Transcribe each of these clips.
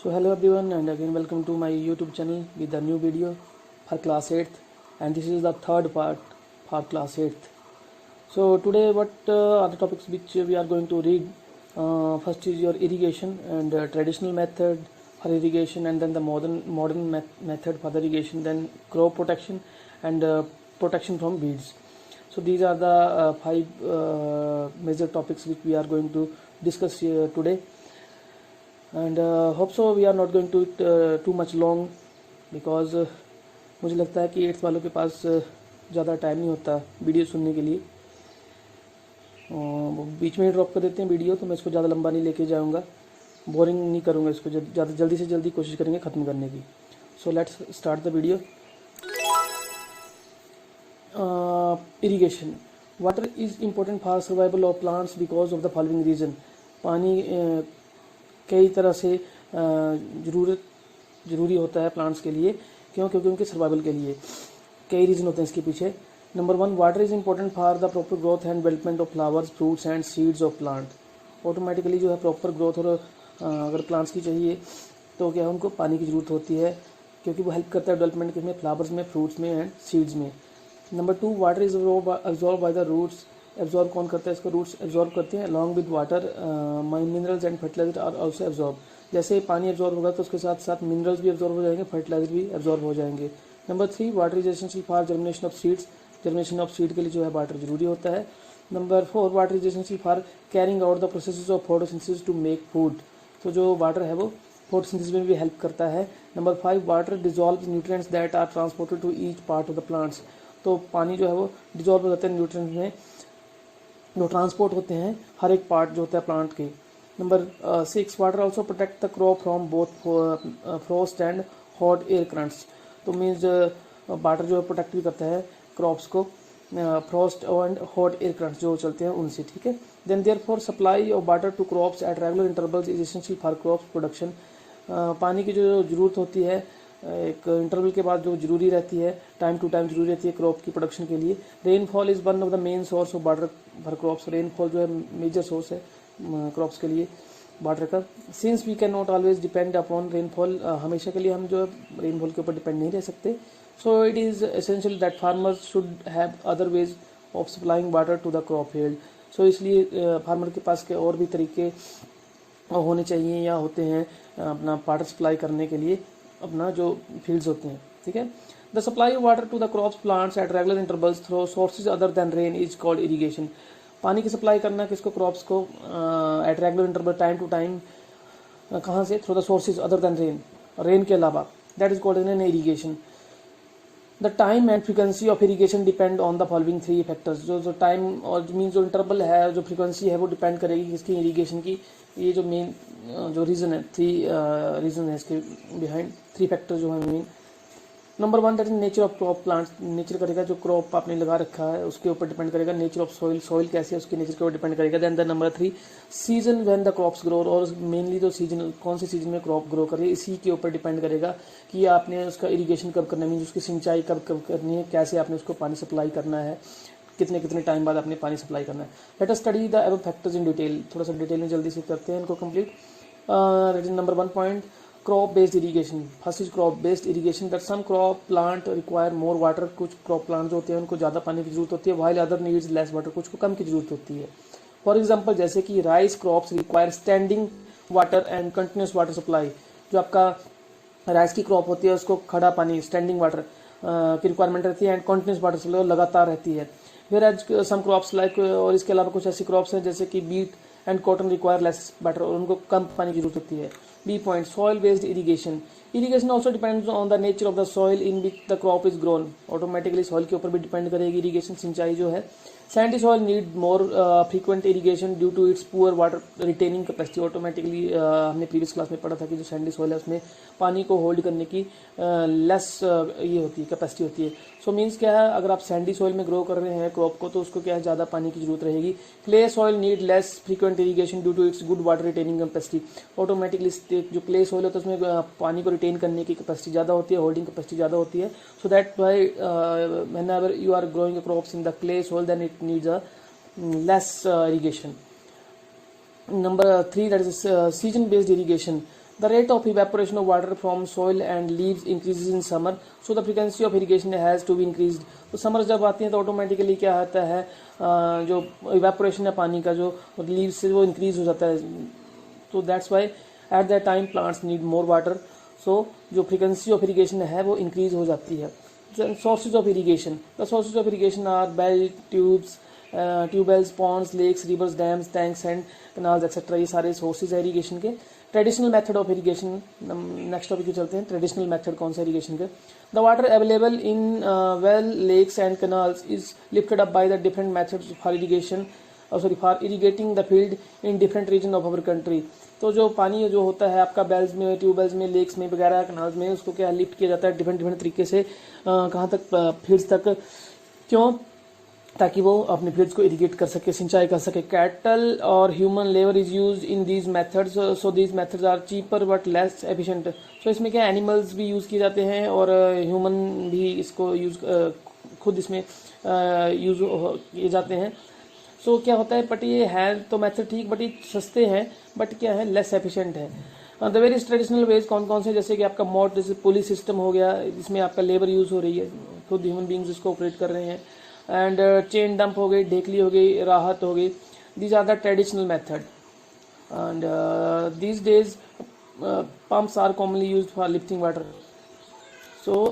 So hello everyone, and again welcome to my YouTube channel with a new video for class 8th, and this is the third part for class 8th. So today what are the topics which we are going to read. First is your irrigation and traditional method for irrigation, and then the modern method for the irrigation, then crop protection and protection from weeds. So these are the five major topics which we are going to discuss today. And hope so we are not going to too much long, because मुझे लगता है कि 8th वालों के पास ज़्यादा time नहीं होता video सुनने के लिए। बीच में ही ड्रॉप कर देते हैं वीडियो, तो मैं इसको ज़्यादा लंबा नहीं लेके जाऊँगा, बोरिंग नहीं करूँगा इसको, ज़्यादा जल्दी से जल्दी कोशिश करेंगे ख़त्म करने की। So let's start the video. Irrigation water is important for survival of plants because of the following reason. पानी कई तरह से ज़रूरी होता है प्लांट्स के लिए, क्योंकि उनके सर्वाइवल के लिए कई रीज़न होते हैं इसके पीछे। Number 1, water is important for the proper growth and development of flowers, fruits and seeds of plant. Automatically जो है प्रॉपर ग्रोथ और अगर प्लांट्स की चाहिए तो क्या है, उनको पानी की ज़रूरत होती है, क्योंकि वो हेल्प करता है डेवलपमेंट में, फ्लावर्स में, फ्रूट्स में एंड सीड्स में। Number 2, water is absorb by the roots. Absorb कौन करता है इसको? रूट्स एब्जॉर्ब करते हैं। Along with water minerals and fertiliser are also absorb. जैसे पानी एब्जॉर्ब होगा तो उसके साथ साथ मिनरल्स भी एब्जॉर्ब हो जाएंगे, फर्टिलाइजर भी एब्जॉर्ब हो जाएंगे। Number 3, water is essential for germination of seeds. Germination of seed के लिए जो है वाटर जरूरी होता है। Number 4, water is essential for carrying out the process of photosynthesis to make food. तो जो वाटर है वो फोटोसिंथेसिस में भी हेल्प करता है। Number 5, water dissolve nutrients that are transported to each part of the plants. तो पानी जो है वो डिजॉल्व हो जाता है न्यूट्रिएंट्स में, जो ट्रांसपोर्ट होते हैं हर एक पार्ट जो होता है प्लांट के। Number 6, water also protect the crop from both frost and hot air currents. तो मीन्स वाटर जो है प्रोटेक्ट भी करता है क्रॉप्स को frost and hot air currents जो चलते हैं उनसे, ठीक है। Then therefore supply of water to crops at regular intervals is essential for crops production. पानी की जो ज़रूरत होती है एक इंटरवल के बाद जो जरूरी रहती है, टाइम टू टाइम जरूरी रहती है क्रॉप की प्रोडक्शन के लिए। Rainfall is one of the main source of water for crops. Rainfall जो है मेजर सोर्स है क्रॉप्स के लिए वाटर का। Since we can not always depend upon rainfall, हमेशा के लिए हम जो है रेनफॉल के ऊपर डिपेंड नहीं रह सकते। So it is essential that farmers should have other ways of supplying water to the crop field. So इसलिए फार्मर के पास के और भी तरीके होने चाहिए या होते हैं अपना वाटर सप्लाई करने के लिए अपना जो फील्ड्स होते हैं, ठीक है। The supply of water to the crops plants at regular intervals through sources other than rain is called irrigation. पानी की सप्लाई करना किसको? क्रॉप्स को at regular interval, time to time, कहाँ से? Through the sources other than rain, rain के अलावा, that is called an irrigation. The time and frequency of irrigation depend on the following 3 factors. जो time और mean जो interval है, जो frequency है, वो डिपेंड करेगी किसकी? इरीगेशन की। ये जो मेन जो रीज़न है, 3 रीज़न है इसके बिहाइंड, 3 फैक्टर जो है main. Number 1, that is nature of crop plants. Nature करेगा जो क्रॉप आपने लगा रखा है उसके ऊपर डिपेंड करेगा। नेचर ऑफ सॉइल, सॉइल कैसी है उसके नेचर के ऊपर डिपेंड करेगा। Then the number 3, season when the crops grow. और मेनली जो सीजन, कौन से सीजन में क्रॉप ग्रो कर रही है, इसी के ऊपर डिपेंड करेगा कि आपने उसका इरीगेशन कब करना है, मीन उसकी सिंचाई कब कब करनी है, कैसे आपने उसको पानी सप्लाई करना है, कितने कितने टाइम बाद आपने पानी सप्लाई करना है। Let us study the above factors in detail. थोड़ा सा डिटेल में जल्दी से करते हैं इनको complete. Number 1 point, crop based irrigation. First is crop based irrigation, that some crop plant require more water. कुछ क्रॉप प्लांट जो होते हैं उनको ज़्यादा पानी की जरूरत होती है, while other needs less water, कुछ को कम की जरूरत होती है। फॉर एग्जाम्पल, जैसे कि rice crops require standing water and continuous water supply. जो आपका राइस की क्रॉप होती है उसको खड़ा पानी, स्टैंडिंग वाटर की रिक्वायरमेंट रहती है, एंड कंटिन्यूस वाटर सप्लाई लगातार रहती है। फिर एज सम क्रॉप्स लाइक, और इसके अलावा कुछ ऐसी क्रॉप्स हैं जैसे कि beet and cotton require less water, और उनको कम पानी की जरूरत होती है। B point, soil based irrigation. Irrigation also depends on the nature of the soil in which the crop is grown. Automatically soil के ऊपर भी डिपेंड करेगी इरीगेशन, सिंचाई जो है। Sandy soil need more frequent irrigation due to its poor water retaining capacity. Automatically हमने previous class में पढ़ा था कि जो सैंडी सॉइल है उसमें पानी को होल्ड करने की लेस ये होती है, कैपेसिटी होती है। सो मीन्स क्या है, अगर आप सैंडी सॉइल में ग्रो कर रहे हैं क्रॉप को तो उसको क्या है, ज़्यादा पानी की जरूरत रहेगी। Clay soil need less frequent irrigation due to its good water retaining capacity. Automatically जो क्ले सॉइल होता है उसमें पानी को रिटेन करने की कैपेसिटी ज़्यादा होती है, होल्डिंग कैपेसिटी ज़्यादा होती है। So that why whenever you are growing crops in the clay soil, then it needs a less irrigation. Number 3, that is season based irrigation. The rate of evaporation of water from soil and leaves increases in summer, so the frequency of irrigation has to be increased. तो summer जब आती है तो automatically क्या होता है, जो evaporation है पानी का जो लीव्स से वो इंक्रीज हो जाता है. तो that's why at that time plants need more water. So जो फ्रीक्वेंसी ऑफ इरीगेशन है वो इंक्रीज हो जाती है. Sources of irrigation, the sources of irrigation are well tubes, tubewells, ponds, lakes, rivers, dams, tanks and canals etcetera. ये सारे sources है irrigation के. Traditional method of irrigation, next topic पे चलते हैं. ट्रेडिशनल मेथड कौन सा इरीगेशन का? The water available in well, lakes and canals is lifted up by the different methods for irrigation, for irrigating the field in different region of our country. तो जो पानी जो होता है आपका बेल्स में, ट्यूबवेल्स में, लेक्स में वगैरह, कैनाल्स में, उसको क्या लिफ्ट किया जाता है डिफरेंट तरीके से, कहाँ तक, फील्ड्स तक. क्यों? ताकि वो अपने फील्ड्स को इरीगेट कर सके, सिंचाई कर सके. कैटल और human labour is use in these methods, so these methods are cheaper but less efficient. So इसमें क्या एनिमल्स भी यूज़ किए जाते हैं और ह्यूमन भी इसको यूज खुद इसमें यूज किए जाते हैं. सो क्या होता है, बट ये है तो मेथड ठीक, बट ये सस्ते हैं, बट क्या है, लेस एफिशिएंट है. द वेरियस ट्रेडिशनल वेज कौन कौन से, जैसे कि आपका मोट, जैसे पुली सिस्टम हो गया, जिसमें आपका लेबर यूज़ हो रही है, खुद ह्यूमन बींग्स इसको ऑपरेट कर रहे हैं. एंड चेन डंप हो गई, ढेकली हो गई, राहत हो गई. These are the traditional method. And these days pumps are commonly used for lifting water. So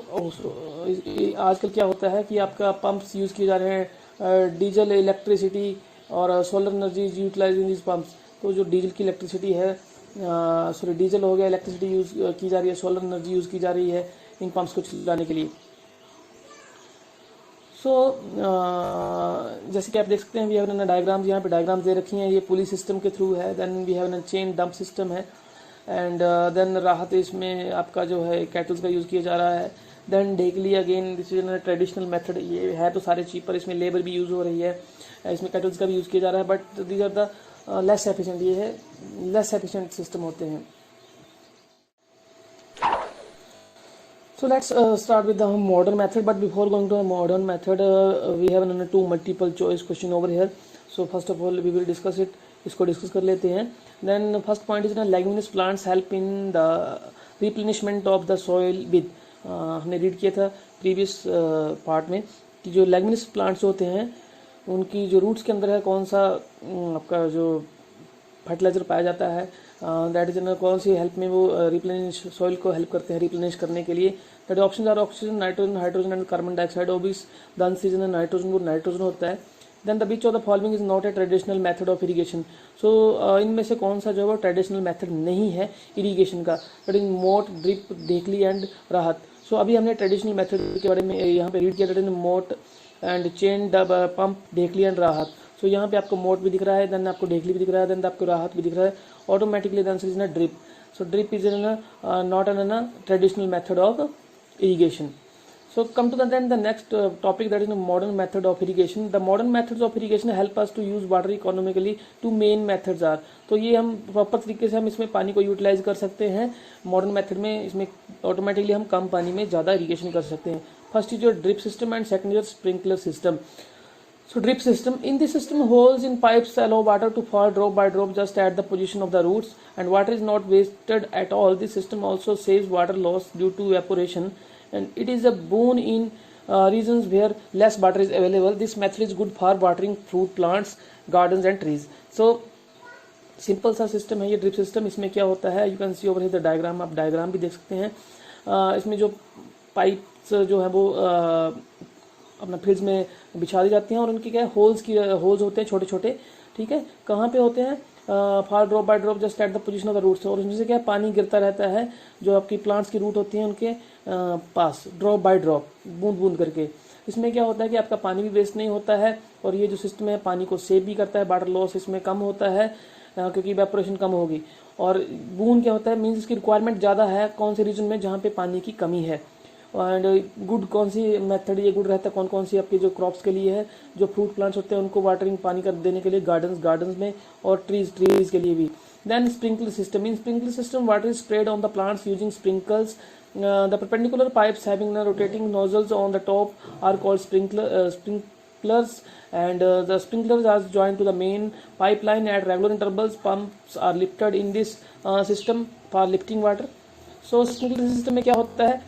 आजकल क्या होता है कि आपका पंप्स यूज़ किए जा रहे हैं, डीजल, इलेक्ट्रिसिटी और solar energy is utilise in this pumps. तो जो डीजल की इलेक्ट्रिसिटी है, सॉरी डीजल हो गया, इलेक्ट्रिसिटी यूज़ की जा रही है, सोलर एनर्जी यूज़ की जा रही है इन पंप्स को चलाने के लिए. सो जैसे कि आप देख सकते हैं, वी हैव एन डायग्राम्स, यहाँ पे डायग्राम्स दे रखी हैं. ये पुली सिस्टम के थ्रू है. Then we have an chain pump system है. एंड देन राहत, इसमें आपका जो है कैटल्स का यूज़ किया जा रहा है. देन ढेकली, again this is traditional method. ये है तो सारे चीपर, इसमें लेबर भी यूज़ हो रही है, इसमें कैटल्स का भी यूज़ किया जा रहा है, but these are the less efficient. ये है लेस एफिशिएंट सिस्टम होते हैं. So let's start with the modern method, but before going to a modern method, we have another two multiple choice question over here. So first of all we will discuss it. इसको discuss कर लेते हैं. Then first point is ना, leguminous plants help in the replenishment of the soil with. हमने read किया था previous part में कि जो लेगमिनस प्लांट्स होते हैं उनकी जो रूट्स के अंदर है कौन सा आपका जो फर्टिलाइजर पाया जाता है, दैट इज कौन सी हेल्प में वो रिप्लेनिश सॉइल को हेल्प करते हैं रिप्लेनिश करने के लिए. That option are oxygen, nitrogen, hydrogen and carbon dioxide. Obvious the answer is nitrogen, वो नाइट्रोजन होता है. Then the which of the following is not a traditional method of irrigation. So इनमें से कौन सा जो है वो ट्रेडिशनल मेथड नहीं है इरीगेशन का. दैट इज मोट, ड्रिप, ढेकली एंड राहत. सो अभी हमने ट्रेडिशनल मेथड के बारे में यहाँ पे रीड किया. That is moat and chain dub pump, ढेकली एंड राहत. सो यहाँ पे आपको मोट भी दिख रहा है, देन आपको ढेकली भी दिख रहा है, देन आपको राहत भी दिख रहा है. ऑटोमेटिकली द आंसर इज ना drip. So drip is not an traditional method of irrigation. So come to the next topic, that is the modern method of irrigation. The modern methods of irrigation help us to use water economically. Two main methods are. तो ये हम proper तरीके से हम इसमें पानी को utilise कर सकते हैं मॉडर्न मेथड में. इसमें ऑटोमेटिकली हम कम पानी में ज़्यादा इरीगेशन कर सकते हैं. First is your drip system and second your sprinkler system. So drip system. In this system, holes in pipes allow water to fall drop by drop just at the position of the roots, and water is not wasted at all. This system also saves water loss due to evaporation, and it is a boon in regions where less water is available. This method is good for watering fruit plants, gardens and trees. So simple सा system है ये drip system. इसमें क्या होता है, you can see over here the diagram, आप diagram भी देख सकते हैं. इसमें जो पाइप्स जो है वो अपना फील्ड्स में बिछा दी जाती हैं और उनके क्या होल्स होते हैं छोटे छोटे. ठीक है, कहाँ पे होते हैं, fall drop by drop just at the position of the roots. और उसमें से क्या पानी गिरता रहता है जो आपकी प्लांट्स की रूट होती हैं उनके पास, ड्रॉप बाय ड्रॉप, बूंद बूंद करके. इसमें क्या होता है कि आपका पानी भी वेस्ट नहीं होता है और ये जो सिस्टम है पानी को सेव भी करता है. वाटर लॉस इसमें कम होता है क्योंकि इवेपोरेशन कम होगी. और बूंद क्या होता है, मीन्स इसकी रिक्वायरमेंट ज़्यादा है कौन से रीजन में जहाँ पे पानी की कमी है. एंड गुड कौन सी मेथड ये गुड रहता है, कौन कौन सी आपकी जो क्रॉप्स के लिए है, जो फ्रूट प्लांट्स होते हैं उनको वाटरिंग पानी कर देने के लिए, गार्डन्स में, और ट्रीज के लिए भी. Then sprinkler system. In sprinkler system water is spread on the plants using sprinkles. The perpendicular pipes having rotating nozzles on the top are called sprinklers, and the sprinklers are joined to the main pipeline at regular intervals. Pumps are lifted in this system for lifting water. So sprinkler system में क्या होता है,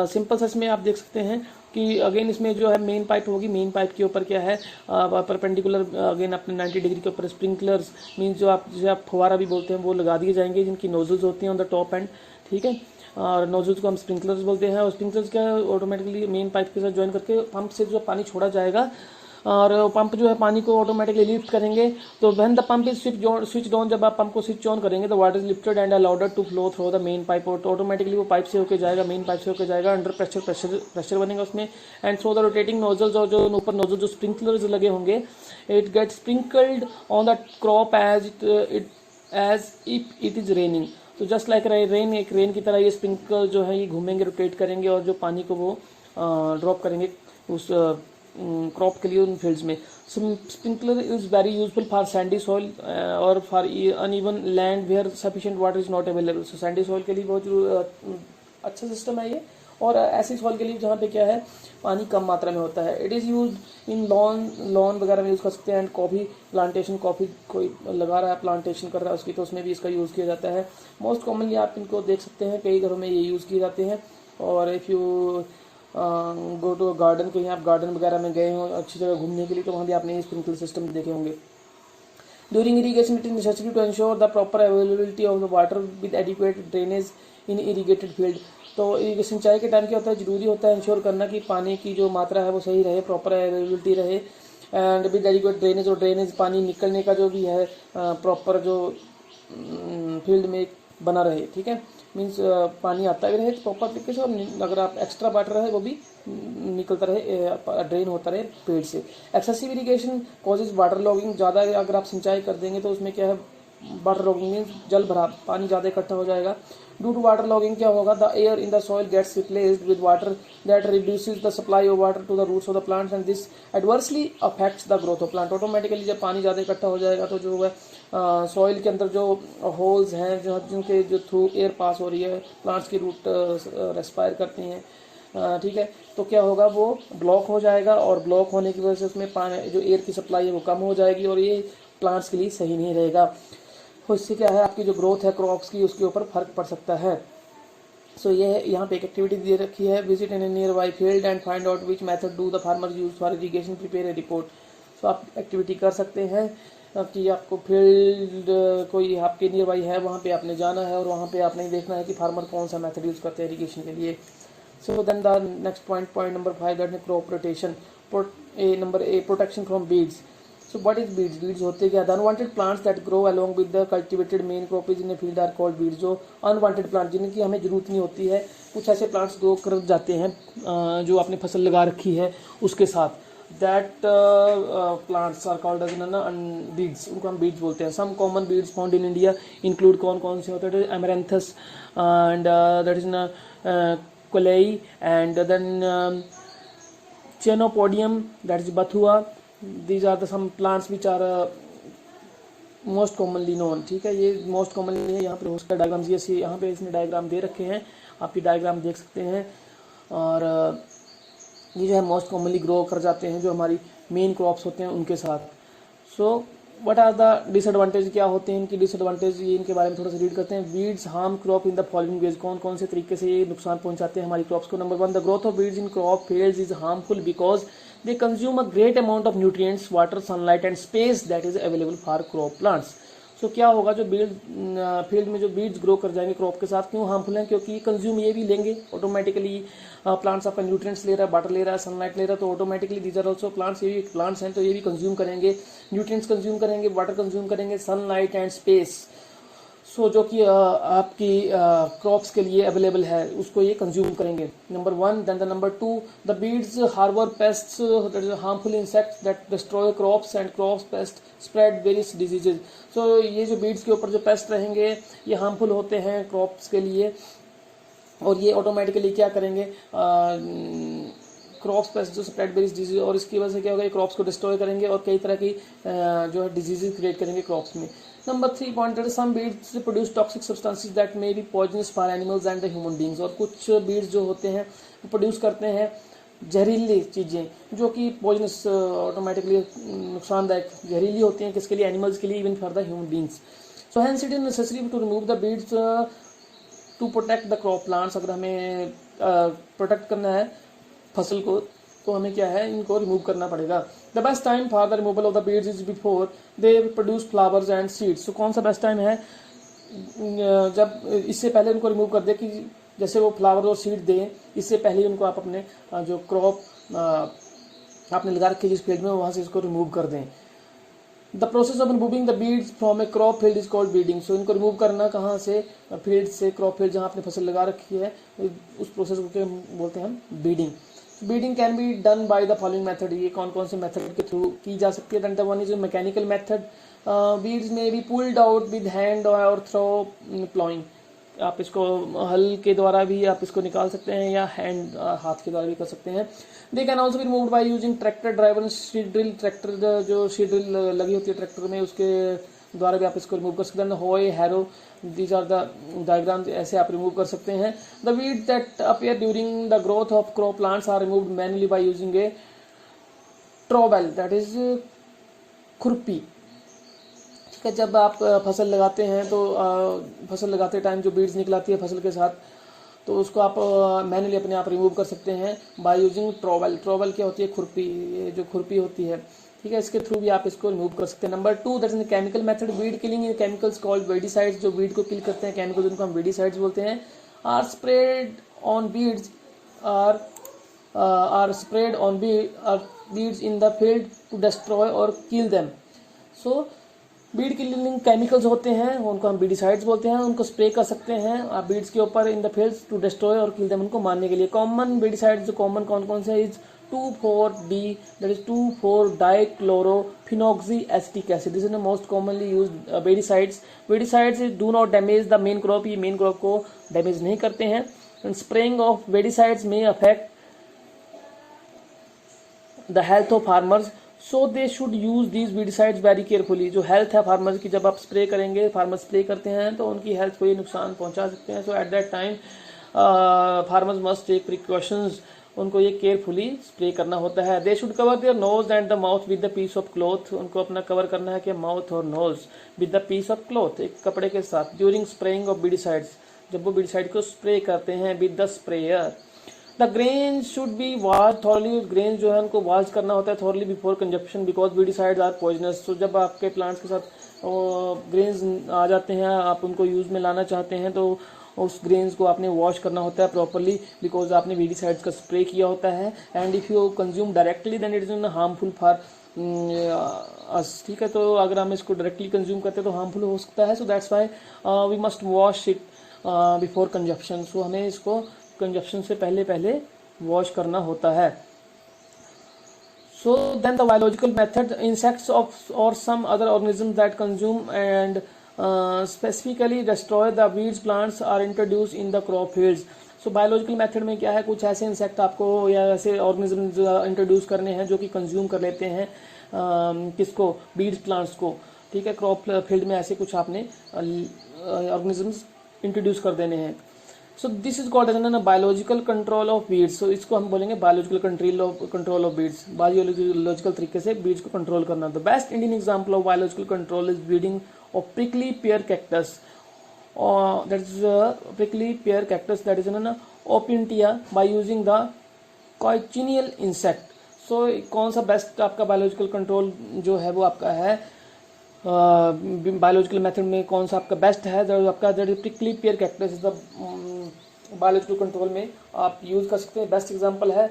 simple सा इसमें आप देख सकते हैं कि अगेन इसमें जो है मेन पाइप होगी, मेन पाइप के ऊपर क्या है परपेंडिकुलर अगेन अपने 90 डिग्री के ऊपर स्प्रिंकलर्स मीन्स जो आप जिसे आप फुवारा भी बोलते हैं वो लगा दिए जाएंगे, जिनकी नोजल्स होती हैं ऑन द टॉप एंड, ठीक है, और नोजल्स को हम स्प्रिंकलर्स बोलते हैं। और स्प्रिंकलर्स क्या है, ऑटोमेटिकली मेन पाइप के साथ ज्वाइन करके पंप से जो पानी छोड़ा जाएगा और पंप जो है पानी को ऑटोमेटिकली लिफ्ट करेंगे। तो when the pump is switch on, जब आप पंप को स्विच ऑन करेंगे तो water is lifted and allowed to flow through the main pipe, और ऑटोमेटिकली वो पाइप से होकर जाएगा, मेन पाइप से होकर जाएगा, अंडर प्रेशर बनेगा उसमें, and through the rotating nozzles, और जो ऊपर नोजल जो स्प्रिंकलर्स लगे होंगे, it get sprinkled on the crop as if it is raining. तो जस्ट लाइक रेन, एक रेन की तरह ये स्प्रिंकलर जो है ये घूमेंगे, रोटेट करेंगे और जो पानी को वो ड्रॉप करेंगे उस क्रॉप के लिए उन फील्ड्स में। Sprinkler is very useful for sandy soil और for uneven land where sufficient water is not available. So sandy soil के लिए बहुत अच्छा सिस्टम है ये, और ऐसी सॉइल के लिए जहाँ पे क्या है पानी कम मात्रा में होता है। It is use in lawn वगैरह में यूज़ कर सकते हैं, एंड कॉफ़ी प्लांटेशन, कॉफ़ी कोई लगा रहा है, प्लांटेशन कर रहा है उसकी, तो उसमें भी इसका यूज़ किया जाता है। मोस्ट कॉमनली आप इनको देख सकते हैं, कई घरों में ये यूज़ किए जाते हैं। और if you go to garden, कहीं आप गार्डन वगैरह में गए हो अच्छी जगह घूमने के लिए, तो वहाँ भी आपने स्प्रिंकलर सिस्टम देखे होंगे। During irrigation it is necessary to ensure the proper availability of the water with adequate drainage in irrigated field. तो सिंचाई के टाइम क्या होता है, जरूरी होता है इंश्योर करना कि पानी की जो मात्रा है वो सही रहे, प्रॉपर अवेलेबिलिटी रहे, एंड विद एडिक्वेट ड्रेनेज, और ड्रेनेज पानी निकलने का जो भी है प्रॉपर जो फील्ड में बना रहे, ठीक है, मीन्स पानी आता भी रहे प्रॉपर तरीके से, और अगर आप एक्स्ट्रा वाटर रहे वो भी निकलता रहे, ड्रेन होता रहे पेड़ से। Excessive irrigation causes water logging, ज़्यादा अगर आप सिंचाई कर देंगे तो उसमें क्या है वाटर लॉगिंग मीन्स जल भराव, पानी ज़्यादा इकट्ठा हो जाएगा। ड्यू टू वाटर लॉगिंग क्या होगा, the air in the soil gets replaced with water that reduces the supply of water to the roots of the plants and this adversely affects the growth of plant. Automatically जब पानी ज़्यादा इकट्ठा हो जाएगा तो जो है सॉइल के अंदर जो होल्स हैं जिनके जो थ्रू एयर पास हो रही है, प्लांट्स की रूट रेस्पायर करती हैं, ठीक है, तो क्या होगा वो ब्लॉक हो जाएगा, और ब्लॉक होने की वजह से उसमें पानी जो एयर की सप्लाई है वो कम हो जाएगी, और ये प्लांट्स के लिए सही नहीं रहेगा। तो इससे क्या है आपकी जो ग्रोथ है क्रॉप्स की उसके ऊपर फर्क पड़ सकता है। सो ये यहाँ पे एक एक्टिविटी दे रखी है, visit in a nearby field and find out which method do the farmer use for irrigation, prepare a report. So आप एक्टिविटी कर सकते हैं कि आपको फील्ड कोई आपके नियर बाई है, वहाँ पे आपने जाना है और वहाँ पे आपने देखना है कि फार्मर कौन सा मेथड यूज़ करते हैं इरीगेशन के लिए। So then the next point number 5 that is crop rotation. Number A protection from weeds. So what is weeds? Weeds होते क्या? The unwanted plants that grow along with the cultivated main crop is in a field are called weeds. जो unwanted plant जिनकी हमें जरूरत नहीं होती है, कुछ ऐसे plants ग्रो कर जाते हैं जो आपने फसल लगा रखी है उसके साथ, that plants are called as weeds, उनको हम weeds बोलते हैं। Some common weeds found in India include कौन से होते हैं? Amaranthus and that is colei, and then Chenopodium, that is Bathua. These are the some plants which are most commonly known, ठीक है, ये मोस्ट कॉमनली है। यहाँ पे उसका डायग्राम्स ये यहाँ पे इसने डायग्राम दे रखे हैं, आप ये डायग्राम देख सकते हैं, और ये जो है मोस्ट कॉमनली ग्रो कर जाते हैं जो हमारी मेन क्रॉप्स होते हैं उनके साथ। So what are the disadvantage, क्या होते हैं इनकी डिसएडवांटेज, ये इनके बारे में थोड़ा सा रीड करते हैं। Weeds harm crop in the following veg, कौन से तरीके से ये नुकसान पहुंचाते हैं हमारी क्रॉप्स को। Number 1, the growth of weeds in crop fields is harmful because they consume a great amount of nutrients, water, sunlight and space that is available for crop plants. So क्या होगा, जो फील्ड में जो beads grow कर जाएंगे crop के साथ, क्यों हार्मफुल हैं, क्योंकि कंज्यूम ये भी लेंगे ऑटोमेटिकली, प्लांट्स आपका न्यूट्रिएंट्स ले रहा है, वाटर ले रहा है, सनलाइट ले रहा है, तो automatically these are also plants, ये भी प्लांट्स हैं तो ये भी कंज्यूम करेंगे, न्यूट्रिएंट्स कंज्यूम करेंगे, वाटर कंज्यूम करेंगे, सनलाइट एंड स्पेस। सो जो कि आपकी क्रॉप्स के लिए अवेलेबल है उसको ये कंज्यूम करेंगे। Number 1, then the number 2, the weeds harbour pests harmful insects that destroy crops and crops pest spread various diseases. So ये जो बीड्स के ऊपर जो पेस्ट रहेंगे ये हार्मफुल होते हैं क्रॉप्स के लिए, और ये ऑटोमेटिकली क्या करेंगे, क्रॉप्स पेस्ट जो स्प्रेड वेरियस डिजीज, और इसकी वजह से क्या होगा, ये क्रॉप्स को डिस्ट्रॉय करेंगे और कई तरह की जो है डिजीजेज क्रिएट करेंगे क्रॉप्स में। Number 3 point, some weeds produce toxic substances that may be poisonous for animals and the human beings. और कुछ बीड्स जो होते हैं वो प्रोड्यूस करते हैं जहरीली चीज़ें जो कि पॉइजनस, ऑटोमेटिकली नुकसानदायक जहरीली होती हैं, किसके लिए, एनिमल्स के लिए, even for the human beings. So hence it is necessary to remove the weeds to protect the crop plants. अगर हमें प्रोटेक्ट करना है फसल को तो हमें क्या है, इनको रिमूव करना पड़ेगा। The best time for the removal of the beads is before they produce flowers and seeds. तो कौन सा बेस्ट टाइम है, जब इससे पहले उनको रिमूव कर दे कि जैसे वो फ्लावर और सीड दें, इससे पहले ही उनको आप अपने जो क्रॉप आपने लगा रखी है जिस फील्ड में, वहाँ से इसको रिमूव कर दें। The process of removing the weeds from a crop field is called weeding. So इनको रिमूव करना कहाँ से, फील्ड से, क्रॉप फील्ड जहाँ आपने फसल लगा रखी है, उस प्रोसेस को क्या बोलते हैं हम, weeding. Weeding can be done by the following method. ये कौन कौन से मेथड के थ्रू की जा सकती है। The one is mechanical method, weeds may be pulled out with hand और थ्रो प्लॉइंग। आप इसको हल के द्वारा भी आप इसको निकाल सकते हैं या हैंड हाथ के द्वारा भी कर सकते हैं। They can also be removed by using tractor driver seed drill. Tractor जो सीड ड्रिल लगी होती है ट्रैक्टर में, उसके द्वारा भी आप इसको रिमूव कर सकते हैं। Hoe, harrow, these are the diagrams, ऐसे आप रिमूव कर सकते हैं। The weed that appear during the growth of crop plants are removed manually by using a trowel, that is खुरपी। ठीक है, जब आप फसल लगाते हैं तो फसल लगाते टाइम जो बीड्स निकलाती है फसल के साथ, तो उसको आप मैनुअली अपने आप रिमूव कर सकते हैं बाय यूजिंग ट्रॉवेल। ट्रॉवेल क्या होती है, खुरपी, ये जो खुरपी होती है, ठीक है, इसके थ्रू भी आप इसको रिमूव कर सकते हैं। Number 2 that is chemical method, weed killing in chemicals called weedicides. जो वीड को किल करते हैं केमिकल्स, उनको हम वेडिसाइड्स बोलते हैं। Are spread on weeds are spread on weeds in the field to destroy और kill them. So weed killing chemicals होते हैं, उनको हम बीडिसाइड्स बोलते हैं, उनको स्प्रे कर सकते हैं आप बीड्स के ऊपर in the fields to destroy और किल देम, उनको मारने के लिए। कॉमन बीडिसाइड्स जो कॉमन कौन कौन से is 2,4-D, that is 2,4-dichlorophenoxy acetic acid. This is the most commonly used weedicides. Weedicides do not damage the main crop. ये main crop को डैमेज नहीं करते हैं। And spraying of weedicides may affect the health of farmers, so they should use these weedicides very carefully. जो health है farmers की, जब आप स्प्रे करेंगे, फार्मर स्प्रे करते हैं तो उनकी हेल्थ को ये नुकसान पहुंचा सकते हैं। So at that time farmers must take precautions, उनको ये केयरफुली स्प्रे करना होता है। They should cover their nose and the mouth with the piece of cloth. उनको अपना कवर करना है कि माउथ और nose with the piece of cloth, एक कपड़े के साथ। ड्यूरिंग स्प्रेइंग ऑफ बीडिसाइड्स, जब वो बीडिसाइड को स्प्रे करते हैं with the sprayer. The grain should be wash thoroughly, grain जो है उनको वॉश करना होता है thoroughly before consumption, because weedicides are poisonous. तो जब आपके प्लांट्स के साथ ग्रेन्स आ जाते हैं, आप उनको यूज में लाना चाहते हैं, तो उस ग्रेन्स को आपने वॉश करना होता है प्रॉपरली, बिकॉज आपने वीडिसाइड्स का स्प्रे किया होता है। And if you consume directly then it is harmful for us. ठीक है, तो अगर हम इसको डायरेक्टली कंज्यूम करते हैं तो हार्मफुल हो सकता है। So that's why we must wash it before consumption. So हमें इसको कंजप्शन से पहले वॉश करना होता है। So then the biological method, insects of or some other organisms that consume and specifically destroy the weeds plants are introduced in the crop fields. So biological method में क्या है, कुछ ऐसे इंसेक्ट आपको या ऐसे ऑर्गेनिजम्स इंट्रोड्यूस करने हैं जो कि कंज्यूम कर लेते हैं किसको, बीड्स प्लांट्स को। ठीक है, क्रॉप फील्ड में ऐसे कुछ आपने ऑर्गेनिजम्स इंट्रोड्यूस कर देने हैं। So this is called as an biological control of weeds. So इसको हम बोलेंगे biological control of weeds, biological तरीके से बीड्स को कंट्रोल करना। The best Indian example of biological control is breeding of prickly pear cactus, that is prickly pear cactus, that is an opuntia, by using the cochineal insect. So कौन सा best आपका biological control जो है वो आपका है, biological method में कौन सा आपका बेस्ट है, जो आपका prickly pear cactus is the biological control में आप यूज कर सकते हैं। बेस्ट एग्जांपल है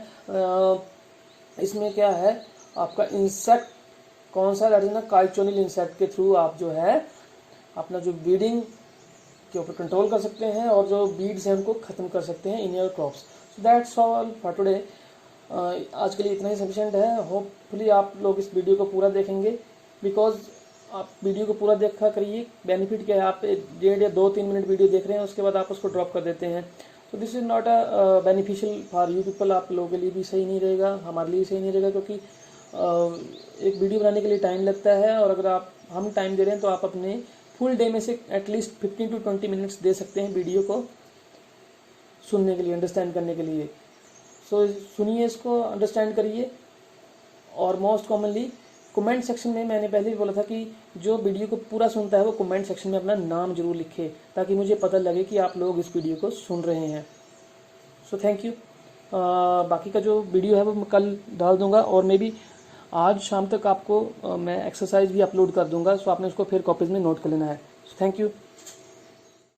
इसमें क्या है आपका इंसेक्ट कौन सा, दैट इज ना कॉइचिनियल इंसेक्ट के थ्रू आप जो है अपना जो ब्रीडिंग के ऊपर कंट्रोल कर सकते हैं और जो बीड्स हैं उनको खत्म कर सकते हैं in your crops. So that's all for today. आज के लिए इतना ही सफिशिएंट है। होपफुली आप लोग इस वीडियो को पूरा देखेंगे, बिकॉज आप वीडियो को पूरा देखा करिए। बेनिफिट क्या है, आप 1.5 या 2-3 मिनट वीडियो देख रहे हैं, उसके बाद आप उसको ड्रॉप कर देते हैं। तो this is not a beneficial for you people. आप लोगों के लिए भी सही नहीं रहेगा, हमारे लिए सही नहीं रहेगा, क्योंकि एक वीडियो बनाने के लिए टाइम लगता है, और अगर हम टाइम दे रहे हैं तो आप अपने फुल डे में से एटलीस्ट 15 to 20 मिनट्स दे सकते हैं वीडियो को सुनने के लिए, अंडरस्टैंड करने के लिए। सो सुनिए इसको, अंडरस्टैंड करिए। और मोस्ट कॉमनली कमेंट सेक्शन में, मैंने पहले भी बोला था कि जो वीडियो को पूरा सुनता है वो कमेंट सेक्शन में अपना नाम जरूर लिखे, ताकि मुझे पता लगे कि आप लोग इस वीडियो को सुन रहे हैं। So thank you. बाकी का जो वीडियो है वो मैं कल डाल दूंगा, और मे बी आज शाम तक आपको मैं एक्सरसाइज भी अपलोड कर दूंगा। सो आपने उसको फिर कॉपीज़ में नोट कर लेना है। Thank you.